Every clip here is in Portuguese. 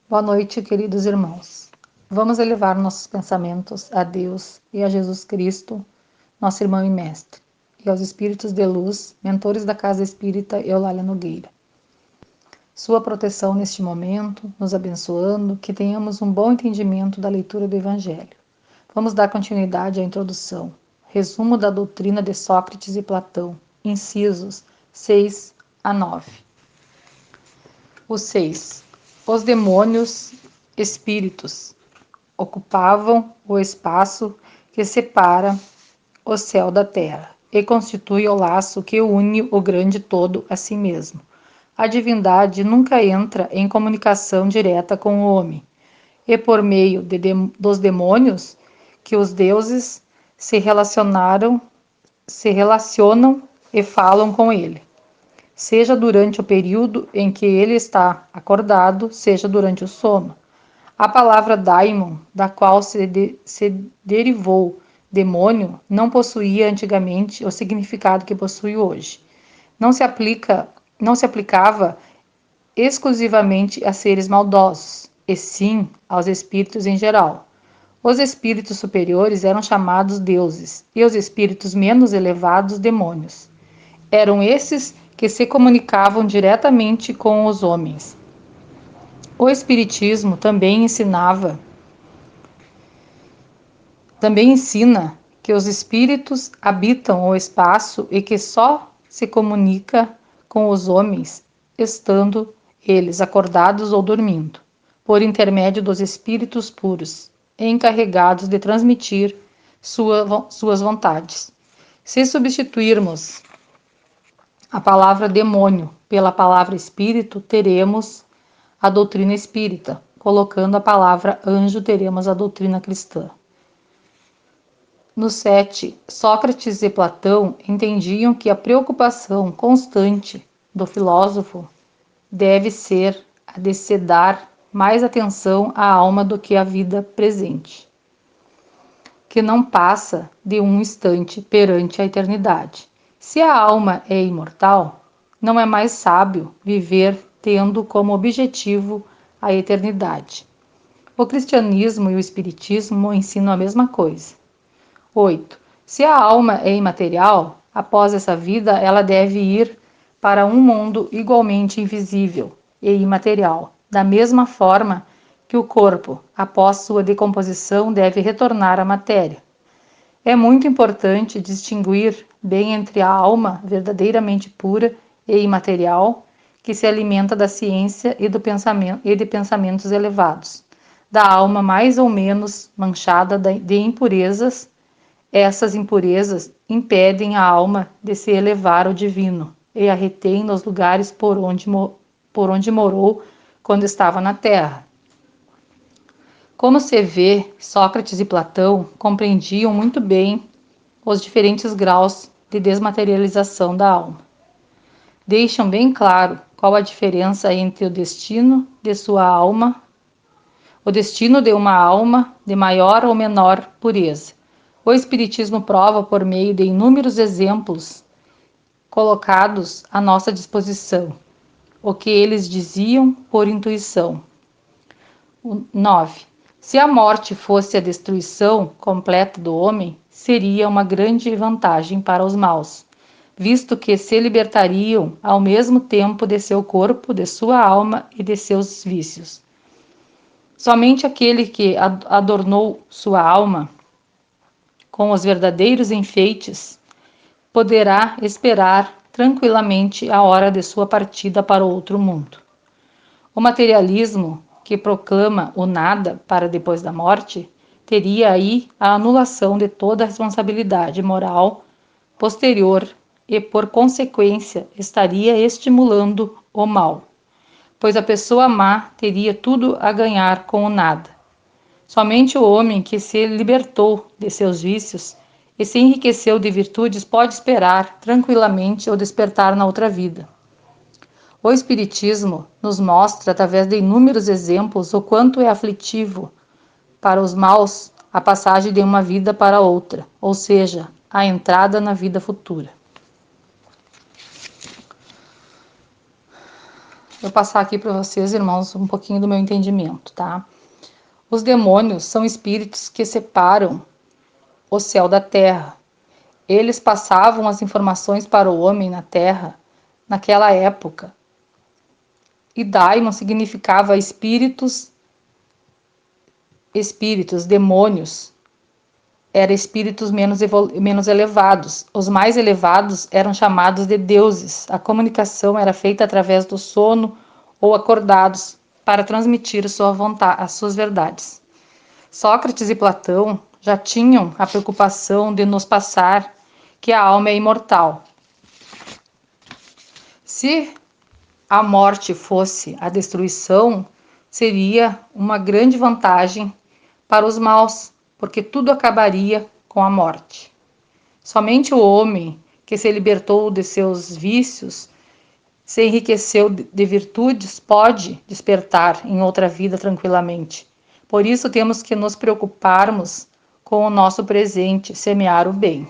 Boa noite, queridos irmãos. Vamos elevar nossos pensamentos a Deus e a Jesus Cristo, nosso irmão e mestre, e aos espíritos de luz, mentores da Casa Espírita Eulália Nogueira. Sua proteção neste momento, nos abençoando, que tenhamos um bom entendimento da leitura do Evangelho. Vamos dar continuidade à introdução. Resumo da doutrina de Sócrates e Platão, incisos 6 a 9. O 6. Os demônios, espíritos, ocupavam o espaço que separa o céu da terra e constitui o laço que une o grande todo a si mesmo. A divindade nunca entra em comunicação direta com o homem, e por meio dos demônios que os deuses se relacionam e falam com ele, seja durante o período em que ele está acordado, seja durante o sono. A palavra daimon, da qual se derivou demônio, não possuía antigamente o significado que possui hoje. Não se aplicava exclusivamente a seres maldosos, e sim aos espíritos em geral. Os espíritos superiores eram chamados deuses, e os espíritos menos elevados demônios. Eram esses que se comunicavam diretamente com os homens. O Espiritismo também ensina que os espíritos habitam o espaço e que só se comunica com os homens estando eles acordados ou dormindo, por intermédio dos espíritos puros, encarregados de transmitir suas vontades. Se substituirmos a palavra demônio pela palavra espírito, teremos a doutrina espírita. Colocando a palavra anjo, teremos a doutrina cristã. No 7, Sócrates e Platão entendiam que a preocupação constante do filósofo deve ser a de se dar mais atenção à alma do que à vida presente, que não passa de um instante perante a eternidade. Se a alma é imortal, não é mais sábio viver tendo como objetivo a eternidade. O cristianismo e o espiritismo ensinam a mesma coisa. 8. Se a alma é imaterial, após essa vida ela deve ir para um mundo igualmente invisível e imaterial, da mesma forma que o corpo, após sua decomposição, deve retornar à matéria. É muito importante distinguir bem entre a alma verdadeiramente pura e imaterial, que se alimenta da ciência e de pensamentos elevados, da alma mais ou menos manchada de impurezas. Essas impurezas impedem a alma de se elevar ao divino e a retém nos lugares por onde morou quando estava na terra. Como se vê, Sócrates e Platão compreendiam muito bem os diferentes graus de desmaterialização da alma. Deixam bem claro qual a diferença entre o destino de uma alma de maior ou menor pureza. O Espiritismo prova por meio de inúmeros exemplos colocados à nossa disposição o que eles diziam por intuição. 9. Se a morte fosse a destruição completa do homem, seria uma grande vantagem para os maus, visto que se libertariam ao mesmo tempo de seu corpo, de sua alma e de seus vícios. Somente aquele que adornou sua alma com os verdadeiros enfeites poderá esperar tranquilamente a hora de sua partida para o outro mundo. O materialismo, que proclama o nada para depois da morte, teria aí a anulação de toda a responsabilidade moral posterior e, por consequência, estaria estimulando o mal, pois a pessoa má teria tudo a ganhar com o nada. Somente o homem que se libertou de seus vícios e se enriqueceu de virtudes pode esperar tranquilamente o despertar na outra vida. O Espiritismo nos mostra, através de inúmeros exemplos, o quanto é aflitivo para os maus a passagem de uma vida para outra, ou seja, a entrada na vida futura. eu passar aqui para vocês, irmãos, um pouquinho do meu entendimento, tá? Os demônios são espíritos que separam o céu da terra. Eles passavam as informações para o homem na terra naquela época. E daimon significava espíritos, demônios. Eram espíritos menos elevados. Os mais elevados eram chamados de deuses. A comunicação era feita através do sono ou acordados para transmitir as suas verdades. Sócrates e Platão já tinham a preocupação de nos passar que a alma é imortal. Se a morte fosse a destruição, seria uma grande vantagem para os maus, porque tudo acabaria com a morte. Somente o homem que se libertou de seus vícios, se enriqueceu de virtudes, pode despertar em outra vida tranquilamente. Por isso temos que nos preocuparmos com o nosso presente, semear o bem.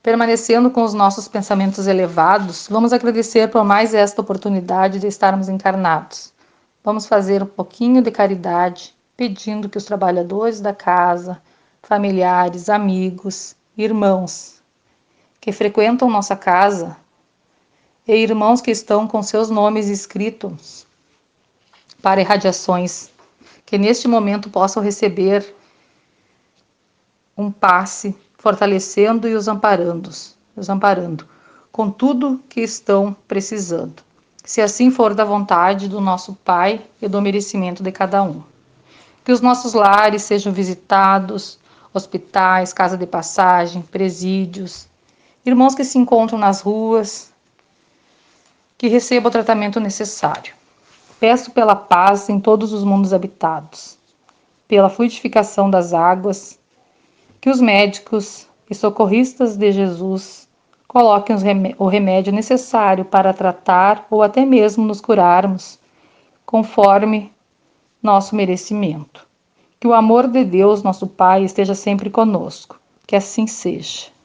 Permanecendo com os nossos pensamentos elevados, vamos agradecer por mais esta oportunidade de estarmos encarnados. Vamos fazer um pouquinho de caridade, pedindo que os trabalhadores da casa, familiares, amigos, irmãos que frequentam nossa casa e irmãos que estão com seus nomes escritos para irradiações, que neste momento possam receber um passe fortalecendo e os amparando com tudo que estão precisando. Se assim for da vontade do nosso Pai e do merecimento de cada um. Que os nossos lares sejam visitados, hospitais, casa de passagem, presídios, irmãos que se encontram nas ruas, que recebam o tratamento necessário. Peço pela paz em todos os mundos habitados, pela fluidificação das águas, que os médicos e socorristas de Jesus coloquem o remédio necessário para tratar ou até mesmo nos curarmos, conforme nosso merecimento. Que o amor de Deus, nosso Pai, esteja sempre conosco. Que assim seja.